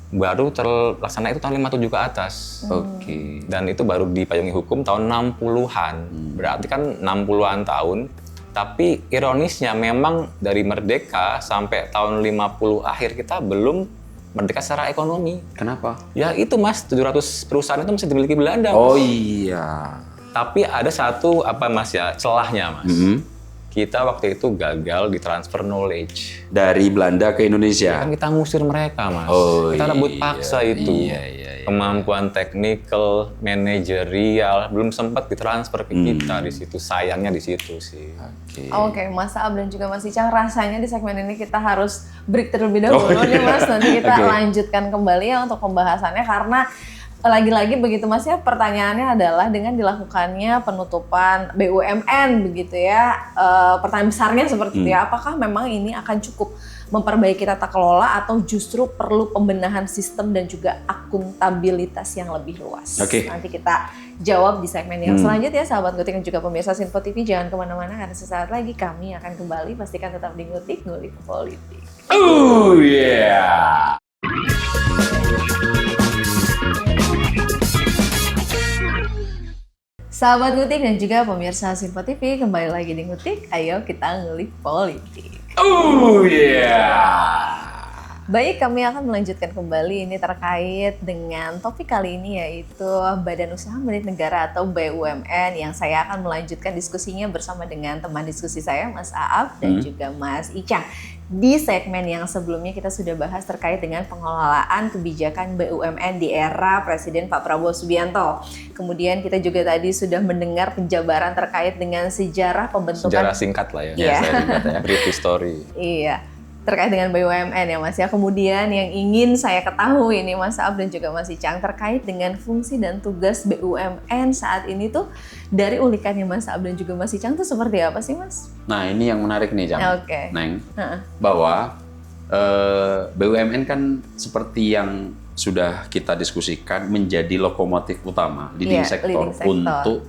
Baru terlaksana itu tahun 57 ke atas. Oke. Dan itu baru dipayungi hukum tahun 60-an. Berarti kan 60-an tahun. Tapi ironisnya memang dari merdeka sampai tahun 50 akhir kita belum merdeka secara ekonomi. Kenapa? Ya itu, Mas, 700 perusahaan itu masih dimiliki Belanda. Oh iya. Tapi ada satu Mas ya, celahnya, Mas. Kita waktu itu gagal di transfer knowledge. Dari Belanda ke Indonesia. Kan kita ngusir mereka, Mas. Oh, kita rebut iya, paksa itu. Iya. Kemampuan teknikal, manajerial belum sempat ditransfer ke kita di situ. Sayangnya di situ sih. Oke, Mas Aab dan juga Mas Icang, rasanya di segmen ini kita harus break terlebih dahulu nih, Mas. Nanti kita lanjutkan kembali ya untuk pembahasannya, karena lagi-lagi begitu, Mas ya, pertanyaannya adalah dengan dilakukannya penutupan BUMN begitu ya, pertanyaan besarnya seperti itu ya, apakah memang ini akan cukup memperbaiki tata kelola atau justru perlu pembenahan sistem dan juga akuntabilitas yang lebih luas. Nanti kita jawab di segmen yang selanjutnya, sahabat Ngutik dan juga pemirsa Sinpo TV. Jangan kemana-mana karena sesaat lagi kami akan kembali. Pastikan tetap di Ngutik, Ngulik Politik. Oh yeah. Sahabat Ngutik dan juga pemirsa Sinpo TV, kembali lagi di Ngutik. Ayo kita ngulik politik. Oh yeah. Baik, kami akan melanjutkan kembali ini terkait dengan topik kali ini, yaitu Badan Usaha Milik Negara atau BUMN, yang saya akan melanjutkan diskusinya bersama dengan teman diskusi saya, Mas Aab dan juga Mas Icang. Di segmen yang sebelumnya kita sudah bahas terkait dengan pengelolaan kebijakan BUMN di era Presiden Pak Prabowo Subianto. Kemudian kita juga tadi sudah mendengar penjabaran terkait dengan sejarah pembentukan. Sejarah singkat lah ya. Iya. Brief history. Iya. terkait dengan BUMN ya Mas ya. Kemudian yang ingin saya ketahui nih Mas Aab dan juga Mas Icang terkait dengan fungsi dan tugas BUMN saat ini tuh dari ulikannya Mas Aab dan juga Mas Icang tuh seperti apa sih Mas? Nah ini yang menarik nih Cang, Neng, bahwa BUMN kan seperti yang sudah kita diskusikan menjadi lokomotif utama leading sektor untuk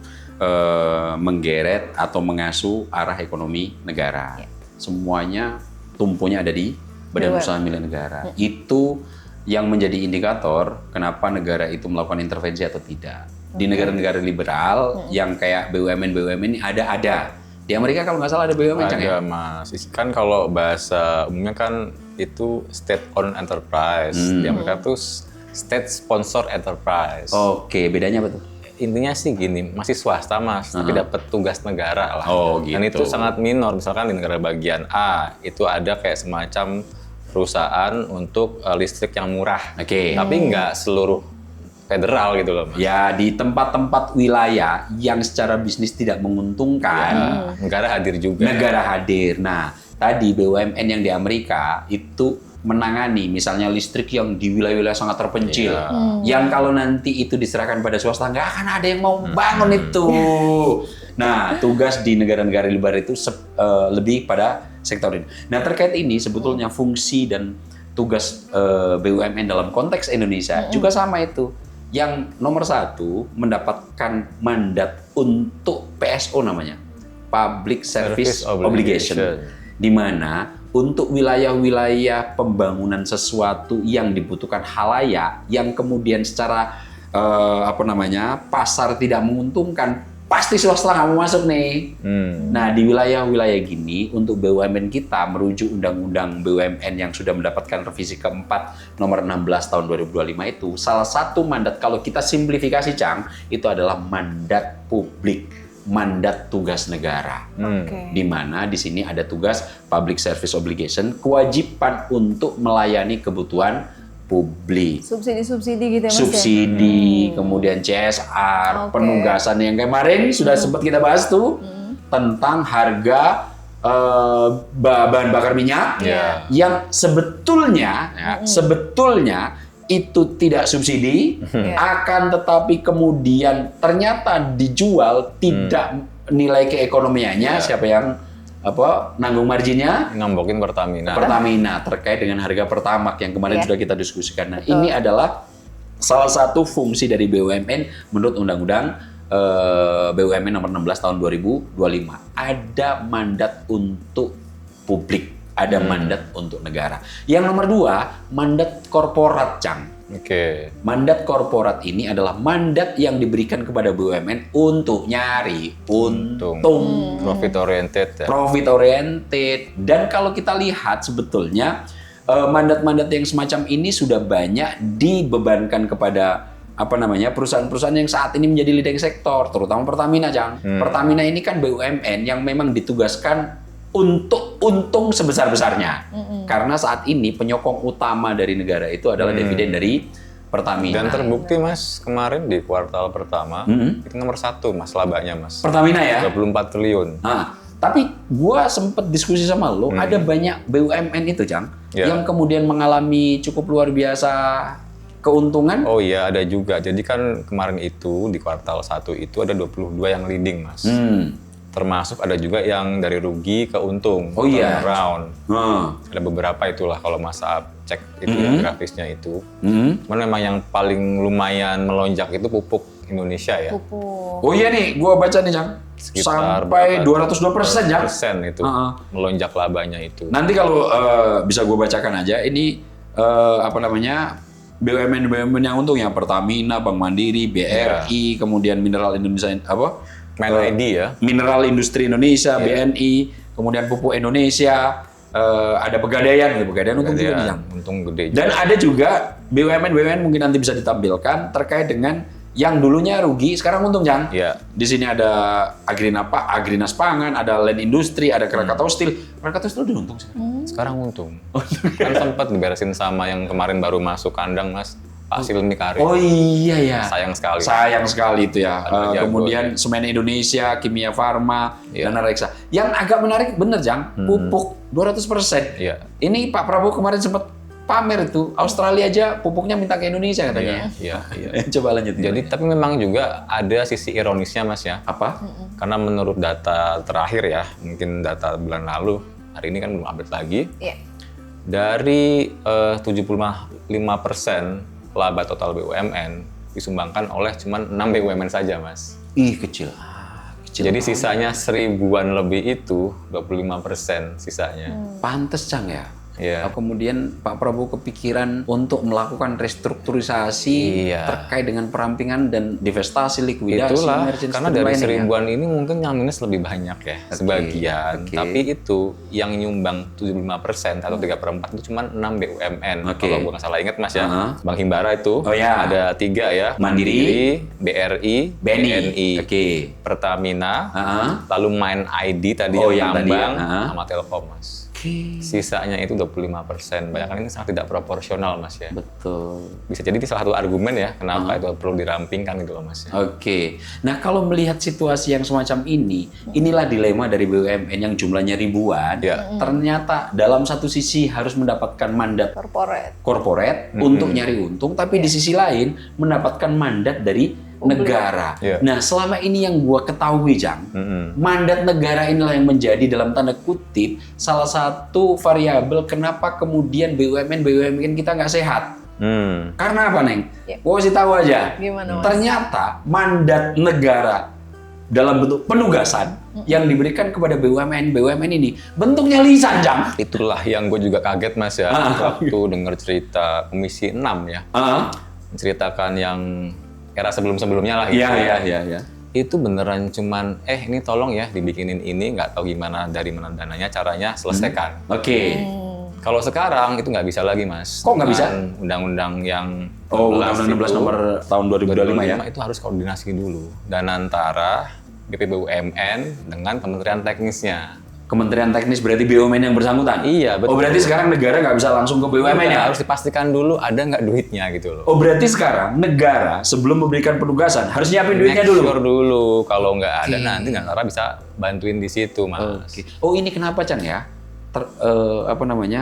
menggeret atau mengasuh arah ekonomi negara. Semuanya tumpunya ada di Badan Usaha Milik Negara. Itu yang menjadi indikator kenapa negara itu melakukan intervensi atau tidak. Di negara-negara liberal yang kayak BUMN ini ada. Di Amerika kalau nggak salah ada BUMN. Ada Mas. Kan kalau bahasa umumnya kan itu state owned enterprise. Di Amerika tuh state sponsor enterprise. Oke, bedanya apa tuh? Intinya sih gini, masih swasta Mas, tapi dapat tugas negara lah. Gitu. Dan itu sangat minor. Misalkan di negara bagian A itu ada kayak semacam perusahaan untuk listrik yang murah. Tapi nggak seluruh federal gitu loh Mas. Ya di tempat-tempat wilayah yang secara bisnis tidak menguntungkan, negara hadir juga. Negara hadir. Nah, tadi BUMN yang di Amerika itu menangani misalnya listrik yang di wilayah-wilayah sangat terpencil, yang kalau nanti itu diserahkan pada swasta nggak akan ada yang mau bangun itu. Nah, tugas di negara-negara liberal itu lebih pada sektor ini. Nah, terkait ini sebetulnya fungsi dan tugas BUMN dalam konteks Indonesia juga sama itu. Yang nomor 1 mendapatkan mandat untuk PSO namanya, Public Service Obligation, di mana untuk wilayah-wilayah pembangunan sesuatu yang dibutuhkan halayak, yang kemudian secara pasar tidak menguntungkan, pasti swasta nggak mau masuk nih. Nah di wilayah-wilayah gini untuk BUMN kita merujuk Undang-Undang BUMN yang sudah mendapatkan revisi keempat nomor 16 tahun 2025 itu, salah satu mandat kalau kita simplifikasi Cang itu adalah mandat publik. Mandat tugas negara, di mana di sini ada tugas public service obligation, kewajiban untuk melayani kebutuhan publik. Subsidi-subsidi gitu ya Mas? Subsidi, kemudian CSR, penugasan yang kemarin sudah sempat kita bahas tuh tentang harga bahan bakar minyak yang sebetulnya itu tidak subsidi, akan tetapi kemudian ternyata dijual tidak nilai keekonomiannya, siapa yang nanggung marginnya? Ngambokin Pertamina. Pertamina terkait dengan harga Pertamax yang kemarin sudah kita diskusikan. Nah, ini adalah salah satu fungsi dari BUMN menurut Undang-Undang BUMN nomor 16 tahun 2025. Ada mandat untuk publik. Ada mandat untuk negara. Yang nomor 2, mandat korporat, Cang. Mandat korporat ini adalah mandat yang diberikan kepada BUMN untuk nyari untung. Profit oriented. Ya? Profit oriented. Dan kalau kita lihat sebetulnya mandat-mandat yang semacam ini sudah banyak dibebankan kepada perusahaan-perusahaan yang saat ini menjadi leading sektor, terutama Pertamina, Cang. Pertamina ini kan BUMN yang memang ditugaskan untuk untung sebesar-besarnya. Karena saat ini penyokong utama dari negara itu adalah dividen dari Pertamina. Dan terbukti Mas, kemarin di kuartal pertama, itu nomor 1 Mas, labanya Mas. Pertamina ya? 24 triliun. Nah, tapi gua sempet diskusi sama lo, ada banyak BUMN itu, Cang, yang kemudian mengalami cukup luar biasa keuntungan. Oh iya, ada juga. Jadi kan kemarin itu, di kuartal 1 itu ada 22 yang leading Mas. Termasuk ada juga yang dari rugi ke untung, round. Ada beberapa itulah kalau Mas Aab cek itu grafisnya itu. Cuman memang yang paling lumayan melonjak itu pupuk Indonesia ya. Oh iya nih, gua baca nih Cang. Sampai 202% ya. Persen itu melonjak labanya itu. Nanti kalau bisa gua bacakan aja ini BUMN yang untung ya, Pertamina, Bank Mandiri, BRI, kemudian Mineral Indonesia Mineral Industri Indonesia, BNI, kemudian Pupuk Indonesia, ada Pegadaian untung juga nih, untung gede. Dan ada juga BUMN mungkin nanti bisa ditampilkan terkait dengan yang dulunya rugi sekarang untung, Jang. Di sini ada Agrinas Pangan, ada Land Industri, ada Krakatau Steel. Krakatau Steel udah untung sih. Sekarang untung. Kan sempat diberesin sama yang kemarin baru masuk kandang, Mas. Pak Silmi Karim. Oh iya ya. Sayang sekali. Sayang sekali itu ya. Kemudian ya. Semen Indonesia, Kimia Farma, dan Reksa. Yang agak menarik bener Jang, pupuk 200%. Iya. Ini Pak Prabowo kemarin sempat pamer itu, Australia aja pupuknya minta ke Indonesia katanya. Iya. Coba lanjut. Jadi tapi memang juga ada sisi ironisnya Mas ya. Apa? Karena menurut data terakhir ya, mungkin data bulan lalu, hari ini kan belum update lagi. Iya. Dari 75% laba total BUMN disumbangkan oleh cuma 6 BUMN saja, Mas. Ih, kecil. Jadi sisanya 1000-an lebih itu 25% sisanya. Pantes Cang ya. Iya. Kemudian Pak Prabowo kepikiran untuk melakukan restrukturisasi terkait dengan perampingan dan divestasi, likuidasi, itulah, merger, karena dari 1000-an ini mungkin yang minus lebih banyak ya, sebagian. Tapi itu yang nyumbang 75% atau 3/4 itu cuma 6 BUMN. Kalau gue nggak salah ingat Mas ya, Bank Himbara itu ada 3 ya, Mandiri, BRI, BNI, Pertamina, lalu Main ID tadi yang Tambang, sama Telkom Mas. Sisanya itu 25%. Bayangkan ini sangat tidak proporsional Mas ya. Betul. Bisa jadi ini salah satu argumen ya kenapa itu perlu dirampingkan gitu loh Mas ya. Nah kalau melihat situasi yang semacam ini, inilah dilema dari BUMN yang jumlahnya ribuan. Ternyata dalam satu sisi harus mendapatkan mandat corporate untuk nyari untung, tapi di sisi lain mendapatkan mandat dari negara. Nah, selama ini yang gua ketahui, Jang, mandat negara inilah yang menjadi dalam tanda kutip salah satu variabel kenapa kemudian BUMN kita nggak sehat. Karena apa, Neng? Gua kasih tahu aja. Gimana, Mas? Ternyata mandat negara dalam bentuk penugasan yang diberikan kepada BUMN ini bentuknya lisan, Jang. Itulah yang gue juga kaget Mas ya waktu dengar cerita Komisi 6 ya. Menceritakan yang era sebelum-sebelumnya lah gitu. Iya. Itu beneran cuman ini tolong ya dibikinin ini, nggak tahu gimana dari mana dananya, caranya selesaikan. Kalau sekarang itu nggak bisa lagi Mas. Kok nggak bisa? Undang-undang yang Undang-undang 16 nomor tahun 2025 ya. Itu harus koordinasi dulu dan antara BPUMN dengan Kementerian Teknisnya. Kementerian Teknis berarti BUMN yang bersangkutan? Iya, betul. Oh berarti sekarang negara nggak bisa langsung ke BUMN ya? Harus dipastikan dulu ada nggak duitnya gitu loh. Oh berarti sekarang negara sebelum memberikan penugasan harus nyiapin duitnya dulu? Make sure dulu, kalau nggak ada nanti negara bisa bantuin di situ Mas. Oh ini kenapa Chan ya?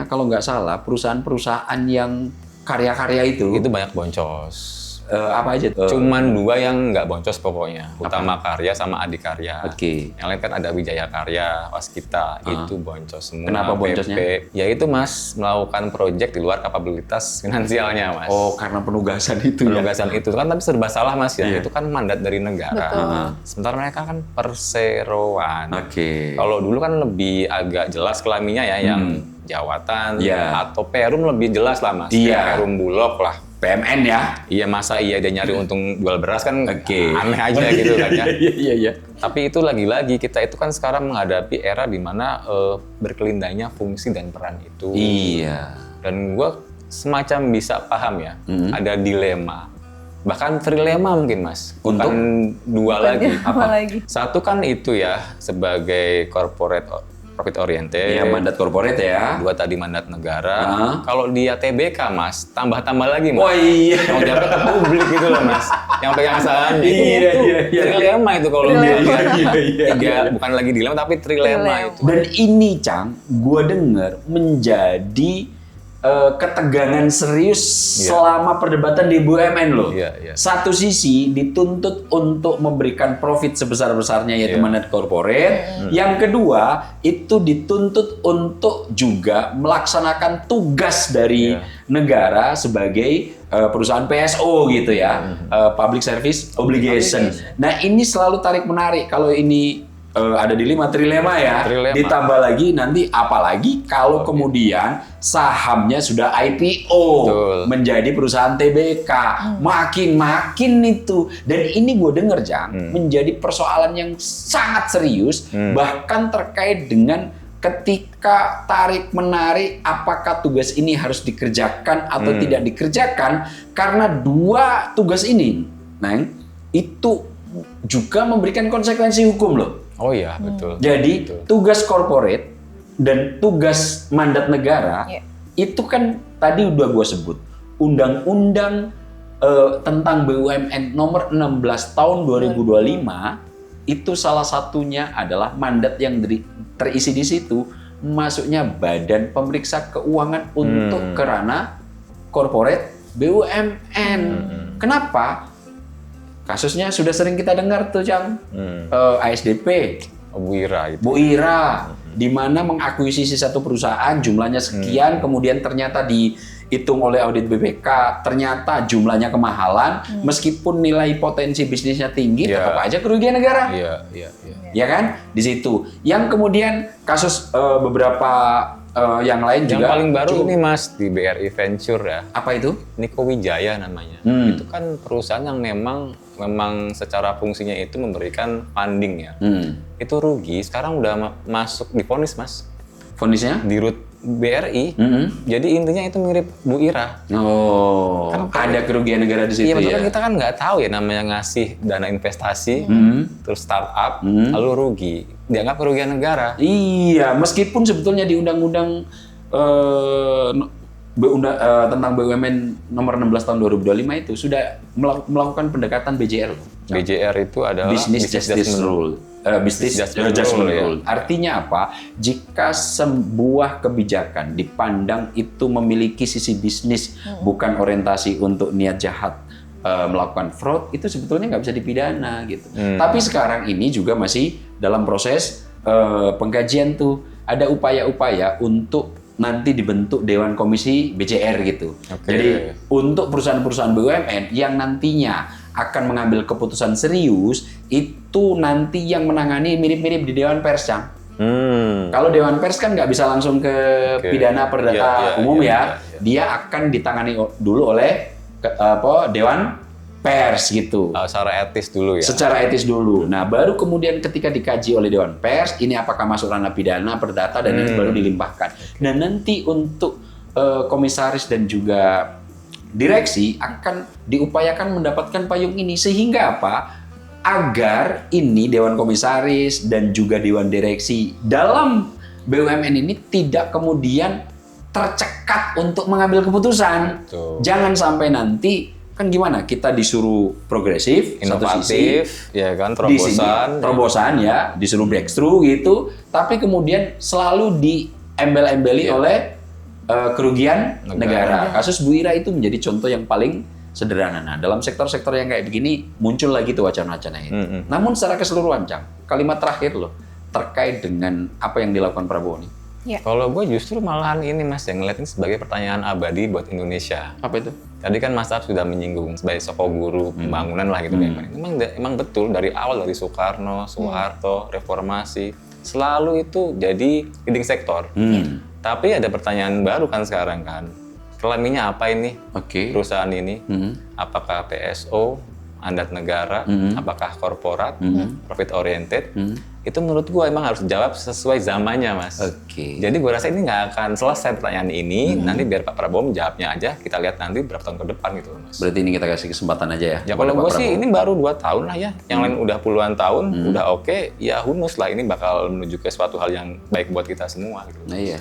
Kalau nggak salah perusahaan-perusahaan yang karya-karya itu banyak boncos. Apa aja? Cuman 2 yang nggak boncos pokoknya. Utama Karya sama Adikarya. Yang lain kan ada Wijaya Karya, Waskita, itu boncos semua. Kenapa boncosnya? Ya itu Mas, melakukan proyek di luar kapabilitas finansialnya Mas. Oh, karena penugasan itu itu kan tapi serba salah Mas ya. Itu kan mandat dari negara. Sementara mereka kan perseroan. Kalau dulu kan lebih agak jelas kelaminnya ya, yang jawatan atau perum lebih jelas lah Mas. Perum Bulog lah. PMN ya? Iya, masa dia nyari untung jual beras kan aneh aja gitu kan ya. Iya. Tapi itu lagi-lagi kita itu kan sekarang menghadapi era di mana berkelindangnya fungsi dan peran itu. Iya. Dan gue semacam bisa paham ya, ada dilema. Bahkan trilema mungkin Mas. Bukan 2 lagi. Apa lagi? Satu kan itu ya sebagai corporate profit oriented. Iya, mandat corporate ya. 2 tadi mandat negara. Kalau dia TBK Mas, tambah-tambah lagi Mas. Oh iya. Yang jawabnya ke publik gitu loh Mas. Yang pegang sahamnya. Iya. Trilema itu kalau dia. Bukan lagi dilema tapi trilema itu. Dan ini Cang, gue dengar menjadi ketegangan serius selama perdebatan di BUMN loh. Satu sisi dituntut untuk memberikan profit sebesar-besarnya yaitu mandat corporate. Yang kedua itu dituntut untuk juga melaksanakan tugas dari negara sebagai perusahaan PSO gitu ya, Public Service Obligation. Nah ini selalu tarik menarik kalau ini ada di 5 trilema ya. Ditambah lagi nanti apalagi kalau kemudian sahamnya sudah IPO menjadi perusahaan TBK, makin itu. Dan ini gue denger Jang menjadi persoalan yang sangat serius, bahkan terkait dengan ketika tarik menarik apakah tugas ini harus dikerjakan atau tidak dikerjakan, karena 2 tugas ini, Neng, itu juga memberikan konsekuensi hukum loh. Oh iya, betul. Jadi tugas corporate dan tugas mandat negara itu kan tadi udah gue sebut. Undang-undang tentang BUMN nomor 16 tahun 2025 itu salah satunya adalah mandat yang terisi di situ masuknya Badan Pemeriksa Keuangan untuk ke ranah corporate BUMN. Kenapa? Kasusnya sudah sering kita dengar tuh, Cang. ASDP, Bu Ira itu. Bu Ira, di mana mengakuisisi satu perusahaan jumlahnya sekian, kemudian ternyata dihitung oleh audit BPK, ternyata jumlahnya kemahalan, meskipun nilai potensi bisnisnya tinggi, tetap aja kerugian negara. Iya. Ya kan? Di situ. Yang kemudian kasus beberapa yang lain yang juga. Yang paling baru ini Mas di BRI Venture ya. Apa itu? Niko Wijaya namanya. Itu kan perusahaan yang memang secara fungsinya itu memberikan funding ya. Itu rugi, sekarang udah masuk divonis Mas. Vonisnya? Di RUT BRI. Jadi intinya itu mirip Bu Ira. Oh, kan ada kerugian negara di situ ya. Iya, ya. Kita kan nggak tahu ya namanya ngasih dana investasi, terus startup, lalu rugi. Dianggap kerugian negara. Iya, meskipun sebetulnya di undang-undang tentang BUMN nomor 16 tahun 2025 itu sudah melakukan pendekatan BJR. BJR itu adalah Business Justice Rule. Business Judgment Rule. Artinya apa? Jika sebuah kebijakan dipandang itu memiliki sisi bisnis, bukan orientasi untuk niat jahat melakukan fraud, itu sebetulnya nggak bisa dipidana gitu. Tapi sekarang ini juga masih dalam proses pengkajian tuh. Ada upaya-upaya untuk nanti dibentuk Dewan Komisi BJR gitu. Jadi untuk perusahaan-perusahaan BUMN yang nantinya akan mengambil keputusan serius, itu nanti yang menangani mirip-mirip di Dewan Pers, Cang. Kalau Dewan Pers kan nggak bisa langsung ke pidana perdata umum ya. Dia akan ditangani dulu oleh Dewan Pers gitu. Secara etis dulu ya. Secara etis dulu. Nah, baru kemudian ketika dikaji oleh Dewan Pers, ini apakah masuk ranah pidana, perdata, dan ini baru dilimpahkan. Dan nanti untuk komisaris dan juga direksi akan diupayakan mendapatkan payung ini. Sehingga apa? Agar ini Dewan Komisaris dan juga Dewan Direksi dalam BUMN ini tidak kemudian tercekat untuk mengambil keputusan. Betul. Jangan sampai nanti kan gimana, kita disuruh progresif, inovatif, ya kan, terobosan ya, disuruh breakthrough gitu, tapi kemudian selalu diembel-embeli oleh kerugian negara. Kasus Bu Ira itu menjadi contoh yang paling sederhana. Nah, dalam sektor-sektor yang kayak begini muncul lagi tuh wacana-wacana itu. Namun secara keseluruhan, Cang, kalimat terakhir loh terkait dengan apa yang dilakukan Prabowo nih. Ya. Kalau gue justru malahan ini Mas, yang ngeliat ini sebagai pertanyaan abadi buat Indonesia. Apa itu? Tadi kan Mas Ab sudah menyinggung sebagai sosok guru pembangunan lah gitu. Emang betul dari awal, dari Soekarno, Soeharto, reformasi, selalu itu jadi leading sektor. Tapi ada pertanyaan baru kan sekarang kan. Kelaminnya apa ini? Perusahaan ini? Apakah PSO, mandat negara, apakah korporat, profit oriented? Itu menurut gue emang harus dijawab sesuai zamannya, Mas. Jadi gue rasa ini nggak akan selesai pertanyaan ini, nanti biar Pak Prabowo menjawabnya aja, kita lihat nanti berapa tahun ke depan gitu, Mas. Berarti ini kita kasih kesempatan aja ya? Ya kalau gue sih ini baru 2 tahun lah ya, yang lain udah puluhan tahun, udah oke, ya who knows lah, ini bakal menuju ke suatu hal yang baik buat kita semua gitu. Nah iya.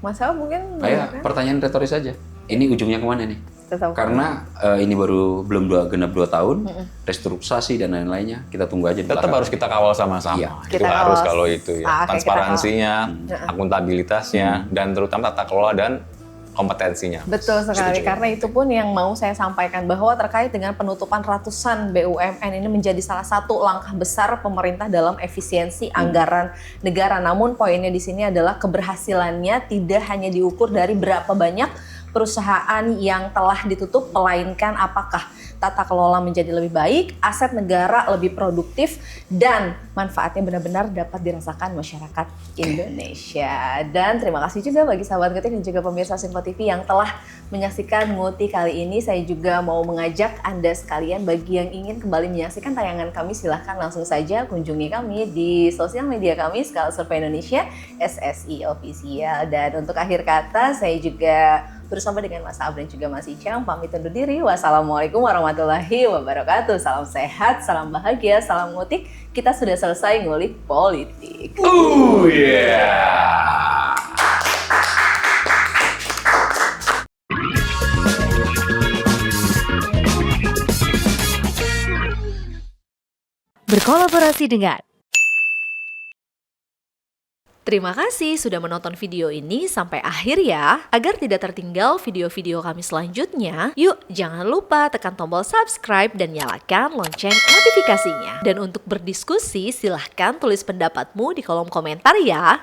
Mas Al mungkin? Pertanyaan retoris aja, ini ujungnya kemana nih? Karena ini baru belum genap 2 tahun, restrukturisasi dan lain-lainnya, kita tunggu aja. Tetap harus kita kawal sama-sama. Iya. Itu harus kalau itu ya. Transparansinya, akuntabilitasnya, dan terutama tata kelola dan kompetensinya. Betul sekali, karena itu pun yang mau saya sampaikan bahwa terkait dengan penutupan ratusan BUMN ini menjadi salah satu langkah besar pemerintah dalam efisiensi anggaran negara. Namun poinnya di sini adalah keberhasilannya tidak hanya diukur dari berapa banyak perusahaan yang telah ditutup, melainkan apakah tata kelola menjadi lebih baik, aset negara lebih produktif, dan manfaatnya benar-benar dapat dirasakan masyarakat Indonesia. Dan terima kasih juga bagi sahabat Ngutik dan juga pemirsa Sinpo TV yang telah menyaksikan Ngutik kali ini. Saya juga mau mengajak Anda sekalian bagi yang ingin kembali menyaksikan tayangan kami, silahkan langsung saja kunjungi kami di sosial media kami, Skala Survei Indonesia, SSI Official. Dan untuk akhir kata, saya juga bersama dengan Mas Ab dan juga Mas Icang pamit undur diri. Wassalamualaikum warahmatullahi wabarakatuh. Salam sehat, salam bahagia, salam ngutik. Kita sudah selesai ngulik politik. Oh yeah. berkolaborasi dengan. Terima kasih sudah menonton video ini sampai akhir ya. Agar tidak tertinggal video-video kami selanjutnya, yuk jangan lupa tekan tombol subscribe dan nyalakan lonceng notifikasinya. Dan untuk berdiskusi, silahkan tulis pendapatmu di kolom komentar ya.